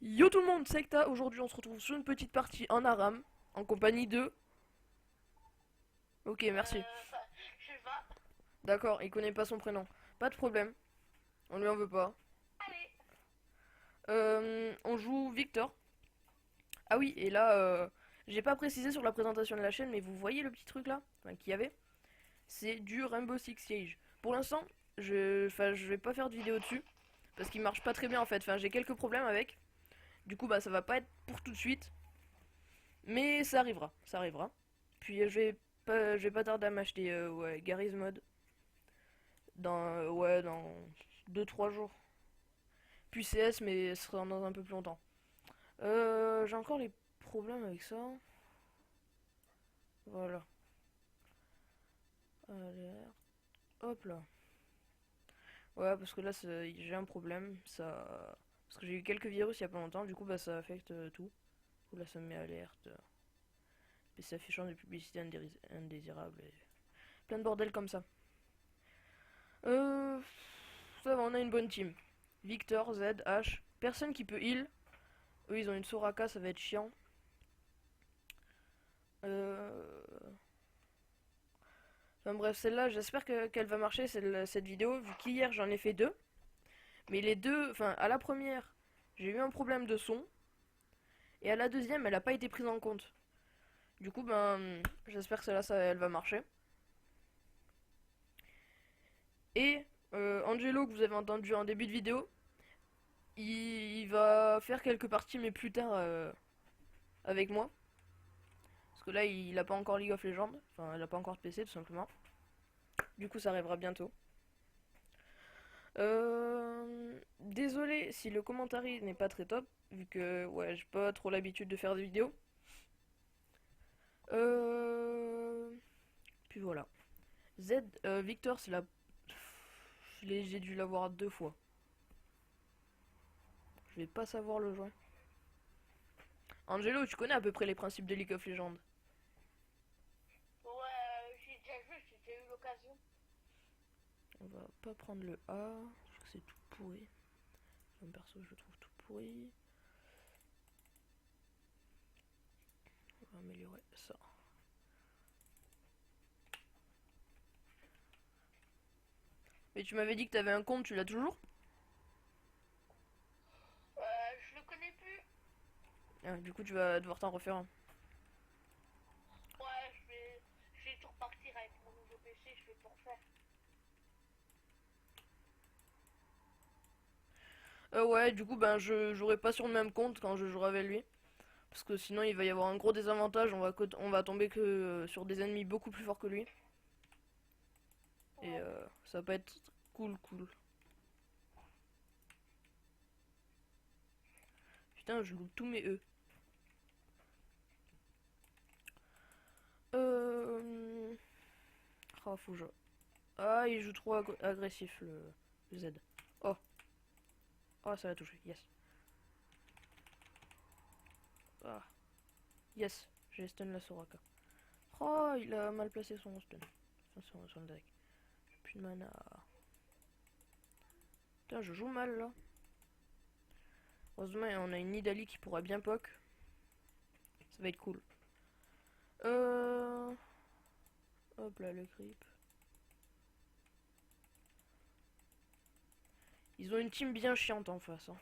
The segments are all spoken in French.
Yo tout le monde, Secta, aujourd'hui on se retrouve sur une petite partie en Aram, en compagnie de... Ok, merci. Bah, je vais. D'accord, il connaît pas son prénom. Pas de problème, on lui en veut pas. Allez. On joue Victor. Ah oui, et là, j'ai pas précisé sur la présentation de la chaîne, mais vous voyez le petit truc là, enfin, qu'il y avait. C'est du Rainbow Six Siege. Pour l'instant, je vais pas faire de vidéo dessus, parce qu'il marche pas très bien en fait. Enfin, j'ai quelques problèmes avec. Du coup, bah ça va pas être pour tout de suite. Mais ça arrivera, ça arrivera. Puis je vais pas tarder à m'acheter ouais, Garry's Mod dans ouais dans 2 3 jours. Puis CS mais ce sera dans un peu plus longtemps. J'ai encore les problèmes avec ça. Voilà. Allez, hop là. Ouais parce que là j'ai un problème, ça parce que j'ai eu quelques virus il y a pas longtemps, du coup bah ça affecte tout. Là ça me met alerte. Puis ça affichant des publicités indésirables et plein de bordel comme ça. Euh, Ça va, on a une bonne team. Victor, Z, H. Personne qui peut heal. Eux, ils ont une Soraka, ça va être chiant. Euh... Enfin bref, celle-là, j'espère qu'elle va marcher, cette vidéo, vu qu'hier j'en ai fait deux. Mais les deux, enfin, à la première, j'ai eu un problème de son. Et à la deuxième, elle n'a pas été prise en compte. Du coup, ben, j'espère que celle-là, elle va marcher. Et Angelo, que vous avez entendu en début de vidéo, il va faire quelques parties, mais plus tard avec moi. Parce que là, il a pas encore League of Legends. Enfin, il a pas encore de PC, tout simplement. Du coup, ça arrivera bientôt. Désolé si le commentaire n'est pas très top, vu que ouais, j'ai pas trop l'habitude de faire des vidéos. Euh... Puis voilà. Z, Victor, c'est la... J'ai dû l'avoir 2 fois. Je vais pas savoir le jouer. Angelo, tu connais à peu près les principes de League of Legends. Ouais, j'ai déjà vu, j'ai déjà eu l'occasion. On va pas prendre le A, parce que c'est tout pourri. Comme perso, je le trouve tout pourri. On va améliorer ça. Mais tu m'avais dit que t'avais un compte, tu l'as toujours? Je le connais plus. Ah, du coup, tu vas devoir t'en refaire un. Ouais, je vais tout repartir avec mon nouveau PC, je vais tout refaire. Ouais, du coup, ben, je jouerai pas sur le même compte quand je jouerai avec lui. Parce que sinon, il va y avoir un gros désavantage. On va tomber que sur des ennemis beaucoup plus forts que lui. Et Ouais. ça va pas être cool. Putain, je loupe tous mes E. Euh... Oh, faut que je... Ah, il joue trop agressif, le Z. Oh, oh, ça l'a touché. Yes. Ah, yes. J'ai stun la Soraka. Oh, il a mal placé son stun. Enfin, son deck. J'ai plus de mana. Putain, je joue mal là. Heureusement, on a une Nidalee qui pourra bien poke. Ça va être cool. Euh... Hop là, le creep. Ils ont une team bien chiante en face. Hein.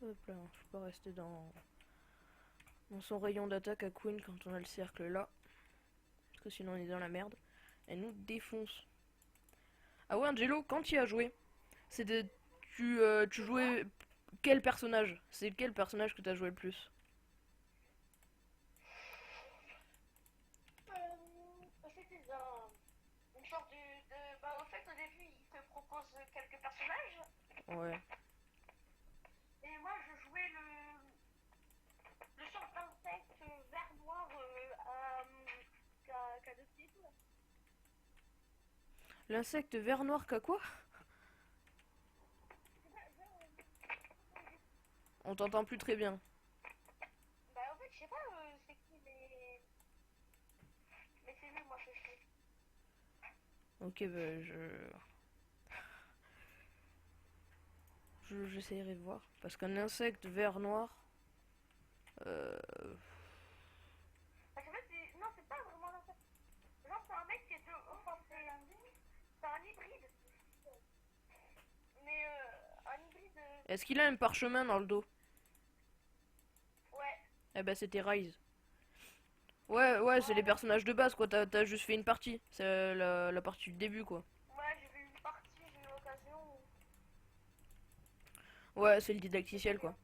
Hop là, faut pas rester dans son rayon d'attaque à Queen quand on a le cercle là. Parce que sinon on est dans la merde. Elle nous défonce. Ah ouais, Angelo, quand tu y as joué, c'était tu De quoi? jouais quel personnage? C'est quel personnage que t'as joué le plus? C'était une sorte Bah, au fait, au début, il te propose quelques personnages. Ouais. Et moi, je jouais le sort d'insecte vert noir qu'à deux cibles. L'insecte vert noir qu'a quoi? On t'entend plus très bien. Bah, en fait, je sais pas, c'est qui les. Ok, bah j'essaierai de voir. Parce qu'un insecte vert noir. Euh... Parce qu'en fait, non, c'est pas vraiment un insecte. Genre, c'est un mec qui est de. Enfin, c'est un hybride. Mais un hybride. Est-ce qu'il a un parchemin dans le dos? Ouais. Eh ben c'était Rise. Ouais, c'est les personnages de base quoi. T'as juste fait une partie. C'est la partie du début quoi. Ouais, j'ai vu une partie, j'ai eu l'occasion. Ouais, c'est le didacticiel C'était bien. quoi.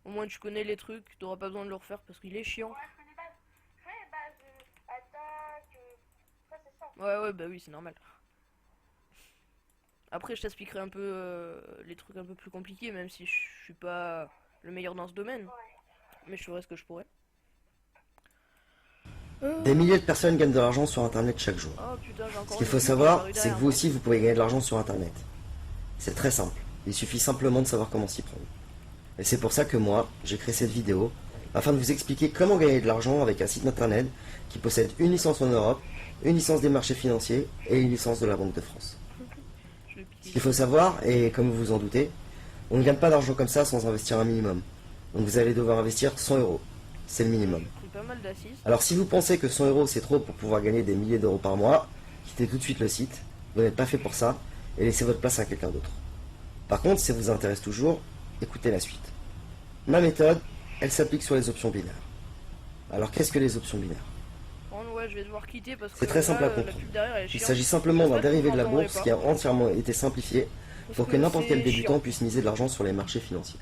Au moins tu connais les trucs, t'auras pas besoin de le refaire parce qu'il est chiant. Ouais, je connais pas. Je connais les bases. Attaque. Ça, c'est ça. Ouais, bah oui, c'est normal. Après, je t'expliquerai un peu les trucs un peu plus compliqués, même si je suis pas le meilleur dans ce domaine. Ouais. Mais je ferai ce que je pourrais. Des milliers de personnes gagnent de l'argent sur Internet chaque jour. Oh putain, j'ai Ce encore qu'il une faut pub qui est savoir, apparue c'est que derrière vous moi. aussi, vous pouvez gagner de l'argent sur Internet. C'est très simple. Il suffit simplement de savoir comment s'y prendre. Et c'est pour ça que moi, j'ai créé cette vidéo, afin de vous expliquer comment gagner de l'argent avec un site Internet qui possède une licence en Europe, une licence des marchés financiers et une licence de la Banque de France. Je vais Ce piquer qu'il ça. faut savoir, et comme vous vous en doutez, on ne gagne pas d'argent comme ça sans investir un minimum. Donc vous allez devoir investir 100 euros. C'est le minimum. J'ai pris pas mal d'assises. Alors si vous pensez que 100 euros c'est trop pour pouvoir gagner des milliers d'euros par mois, quittez tout de suite le site, vous n'êtes pas fait pour ça, et laissez votre place à quelqu'un d'autre. Par contre, si ça vous intéresse toujours, écoutez la suite. Ma méthode, elle s'applique sur les options binaires. Alors qu'est-ce que les options binaires? Bon, ouais, je vais devoir quitter parce que C'est très simple à là, la comprendre. pub derrière elle est Il chiante. s'agit simplement d'un J'espère que vous dérivé de la m'entendrez bourse pas. qui a entièrement été simplifié Parce pour que n'importe quel c'est débutant chiant. puisse miser de l'argent sur les marchés financiers.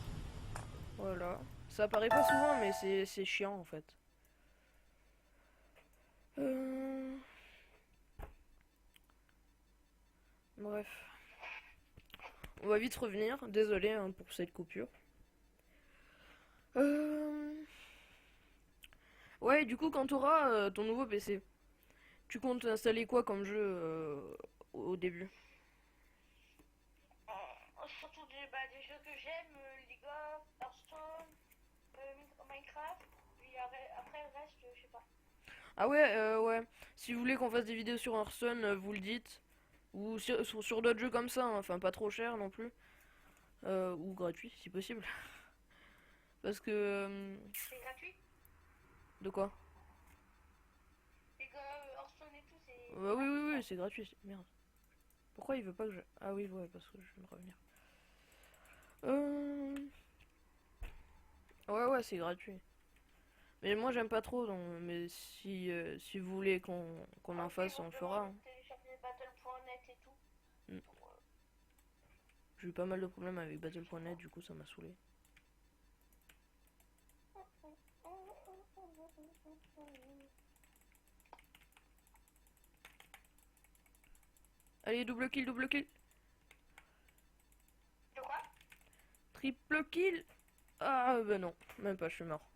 Voilà. Ça apparaît pas souvent, mais c'est chiant en fait. Euh... Bref. On va vite revenir. Désolé hein, pour cette coupure. Euh... Ouais, du coup, quand t'auras ton nouveau PC, tu comptes installer quoi comme jeu au début? Surtout des jeux que j'aime, League of, Hearthstone, Minecraft. Puis après le reste, je sais pas. Ah ouais. Si vous voulez qu'on fasse des vidéos sur Hearthstone, vous le dites. Ou sur d'autres jeux comme ça, hein. Enfin pas trop cher non plus. Ou gratuit si possible. Parce que... C'est gratuit. De quoi? League of, Hearthstone et tout, c'est Bah oui, gratuit, ça. c'est gratuit. Merde. Pourquoi il veut pas que je... Ah oui, ouais, parce que je viens de revenir. Euh... Ouais, c'est gratuit. Mais moi j'aime pas trop, donc... mais si vous voulez qu'on en fasse, on le fera. Hein. Télécharger battle.net et tout. Mm. J'ai eu pas mal de problèmes avec Battle.net, du coup ça m'a saoulé. Allez, double kill, double kill. De quoi? Triple kill. Ah bah non, même pas, je suis mort.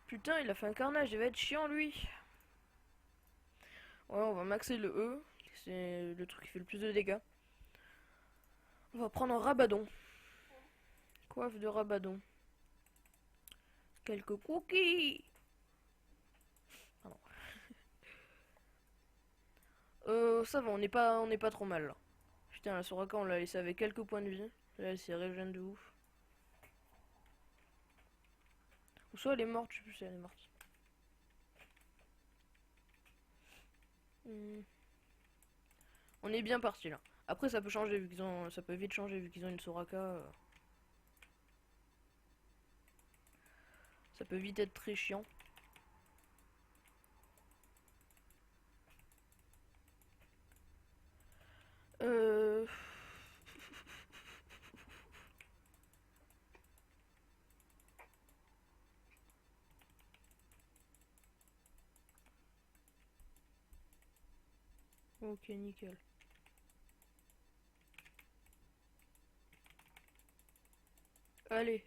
Putain, il a fait un carnage, il va être chiant lui. Ouais, on va maxer le E, c'est le truc qui fait le plus de dégâts. On va prendre un Rabadon. Coiffe de Rabadon. Quelques cookies. Pardon. Ça va, on n'est pas trop mal là. Putain, la Soraka, on l'a laissé avec quelques points de vie. Là, elle s'est régène de ouf. Ou soit elle est morte, je sais plus si elle est morte. On est bien parti là. Après, ça peut changer vu qu'ils ont. Ça peut vite changer vu qu'ils ont une Soraka. Ça peut vite être très chiant. Euh... Ok, nickel. Allez,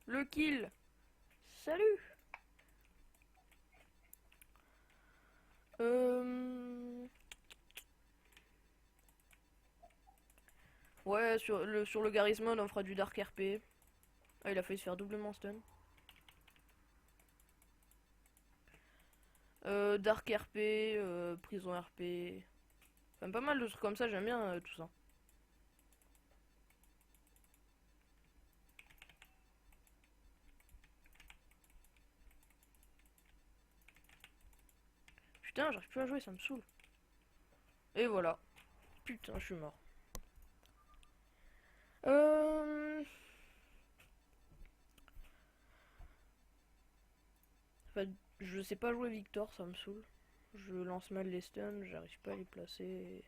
le kill. Salut. Ouais, sur le Garry's Mod, on fera du Dark RP. Ah, il a failli se faire doublement stun. Dark RP, Prison RP. Enfin, pas mal de trucs comme ça, j'aime bien tout ça. Putain, j'arrive plus à jouer, ça me saoule. Et voilà. Putain, je suis mort. Euh... Enfin, je sais pas jouer Victor, ça me saoule. Je lance mal les stuns, j'arrive pas à les placer.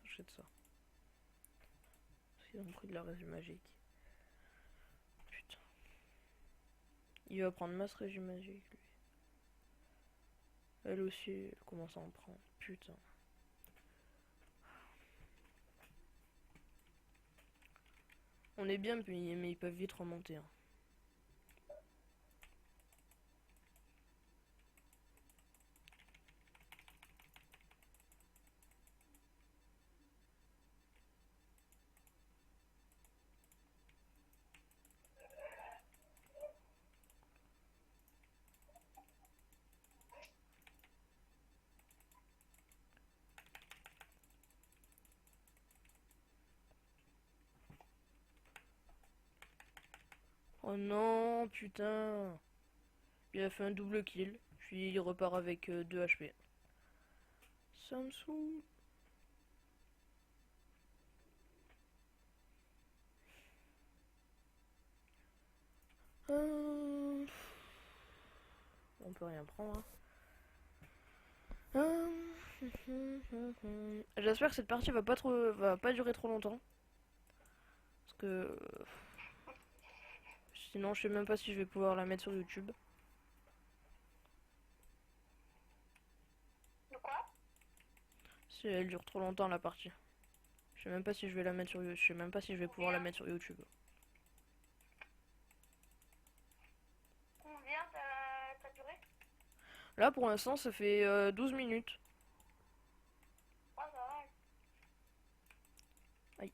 J'achète ça. Ils ont pris de la régie magique. Putain. Il va prendre masse régie magique, lui. Elle aussi, elle commence à en prendre. Putain. On est bien, mais ils peuvent vite remonter. Hein. Oh non, putain. Il a fait un double kill. Puis il repart avec 2 HP. Ça me saoule. On peut rien prendre. Hein. J'espère que cette partie va pas durer trop longtemps. Parce que sinon je sais même pas si je vais pouvoir la mettre sur YouTube. De quoi? Si elle dure trop longtemps la partie. Je sais même pas si je vais la mettre sur YouTube. Je sais même pas si je vais pouvoir la mettre sur YouTube. Combien t'as duré? Là pour l'instant ça fait 12 minutes. Oh, ça va. Aïe.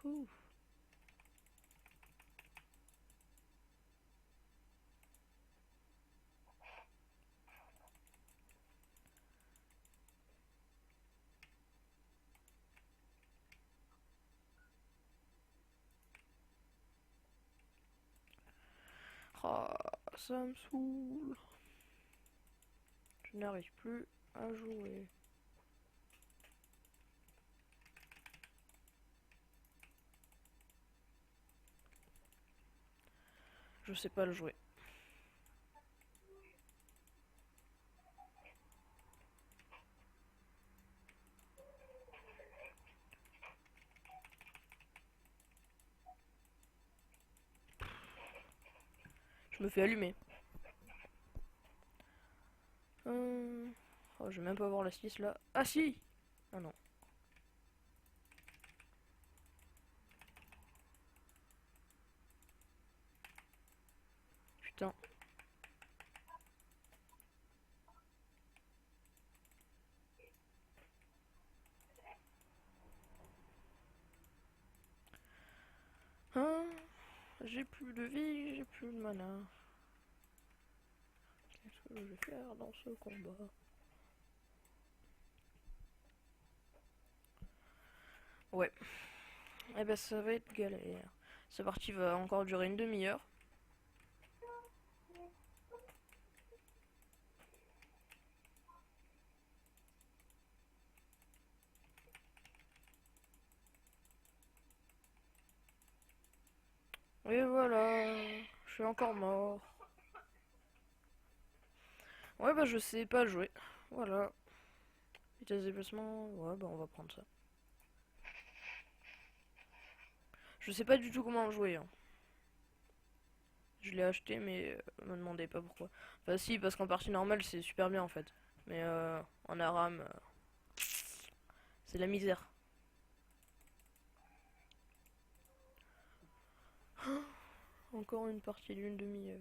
Ouh. Ah, ça me saoule. Je n'arrive plus à jouer. Je sais pas le jouer. Je me fais allumer. Oh, je vais même pas voir la 6 là. Ah si. Ah non. Putain. Hein, j'ai plus de vie, j'ai plus de mana. Qu'est-ce que je vais faire dans ce combat? Ouais. Eh ben ça va être galère. Cette partie va encore durer une demi-heure. Et voilà. Je suis encore mort. Ouais bah je sais pas jouer. Voilà. Vitesse de déplacement. Ouais bah on va prendre ça. Je sais pas du tout comment jouer. Hein. Je l'ai acheté mais me demandez pas pourquoi. Enfin si parce qu'en partie normale c'est super bien en fait. Mais en ARAM c'est la misère. Encore une partie d'une demi-heure.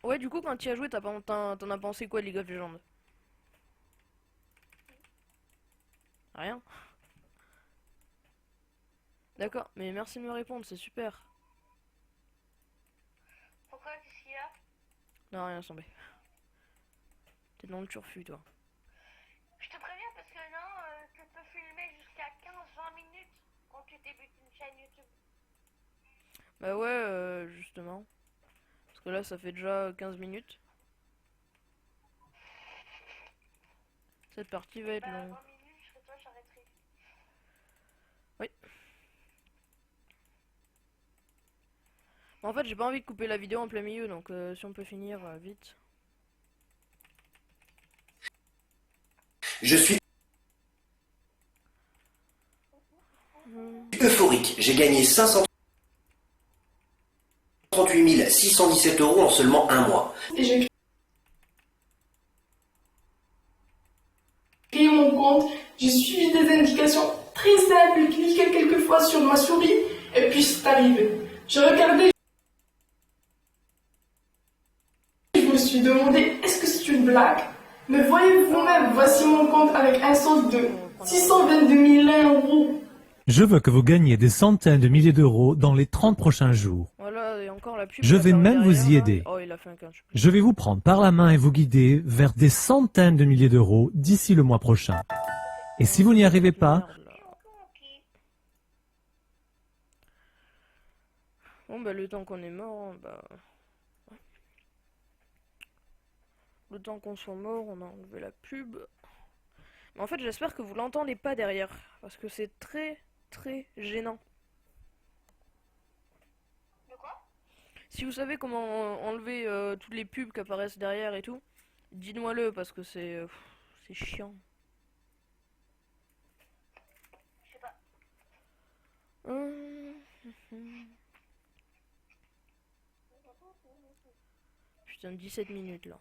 Ouais du coup quand tu as joué t'en as pensé quoi de League of Legends? Rien. D'accord, mais merci de me répondre, c'est super. Pourquoi, qu'est-ce qu'il y a? Non, rien, semblé. T'es dans le turfu, toi. Je te préviens parce que non, tu peux filmer jusqu'à 15-20 minutes quand tu débutes une chaîne YouTube. Bah ouais, justement. Parce que là, ça fait déjà 15 minutes. Cette partie va être Bah, longue. 20 minutes, je serai toi, j'arrêterai. Oui. En fait, j'ai pas envie de couper la vidéo en plein milieu, donc si on peut finir vite. Je suis Hmm. euphorique. J'ai gagné 538 617 euros en seulement un mois. Et j'ai créé mon compte, j'ai suivi des indications très simples, cliqué quelques fois sur ma souris et puis c'est arrivé. J'ai regardé, je me suis demandé est-ce que c'est une blague? Mais voyez vous-même, voici mon compte avec un solde de 622 000 euros. Je veux que vous gagniez des centaines de milliers d'euros dans les 30 prochains jours. Voilà, et encore la pub. Je qui vais apparaît même vous derrière, y là. aider. Oh, il a fait un catch. Je vais vous prendre par la main et vous guider vers des centaines de milliers d'euros d'ici le mois prochain. Et si vous n'y arrivez pas, Merde, là. Bon, bah, le temps qu'on est mort, hein, bah. Le temps qu'on soit mort, on a enlevé la pub. Mais en fait, j'espère que vous l'entendez pas derrière. Parce que c'est très, très gênant. De quoi? Si vous savez comment enlever toutes les pubs qui apparaissent derrière et tout, dites-moi-le parce que c'est chiant. Je sais pas. Hum, Putain, 17 minutes là.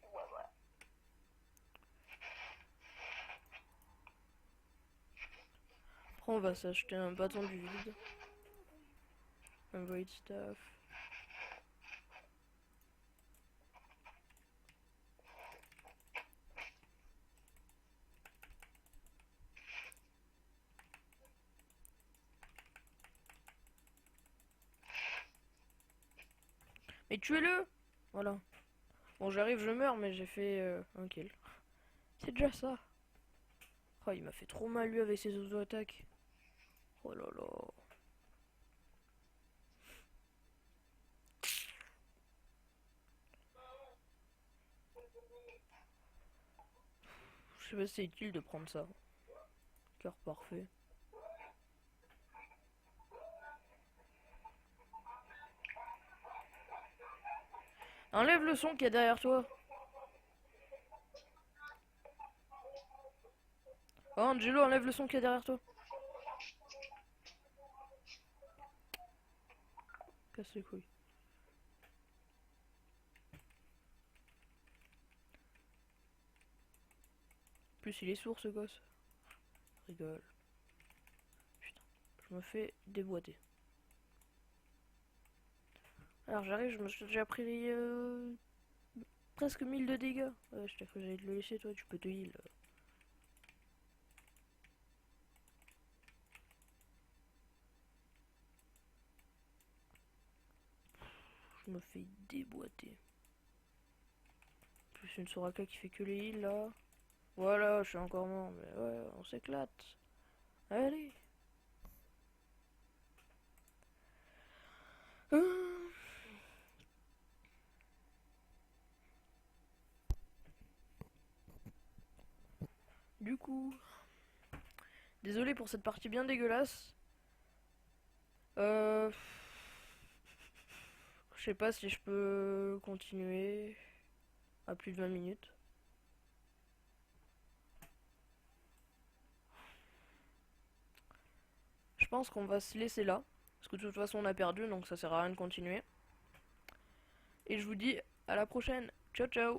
Ouais, ouais. Après, on va s'acheter un bâton du vide. Un void stuff. Mais tuez-le! Voilà. Bon, j'arrive, je meurs, mais j'ai fait un kill. C'est déjà ça. Oh, il m'a fait trop mal lui avec ses auto-attaques. Oh là là. Je sais pas si c'est utile de prendre ça. Cœur parfait. Enlève le son qu'il y a derrière toi. Oh Angelo, enlève le son qu'il y a derrière toi. Casse les couilles. En plus il est sourd ce gosse. Rigole. Putain, je me fais déboîter. Alors j'arrive, je me suis déjà pris presque 1000 de dégâts. Ouais, je t'ai cru que j'allais te le laisser toi, tu peux te heal. Je me fais déboîter. Plus une Soraka qui fait que les heals là. Voilà, je suis encore mort, mais ouais, on s'éclate. Allez. Du coup, désolé pour cette partie bien dégueulasse. Je sais pas si je peux continuer à plus de 20 minutes. Je pense qu'on va se laisser là. Parce que de toute façon on a perdu, donc ça sert à rien de continuer. Et je vous dis à la prochaine. Ciao ciao.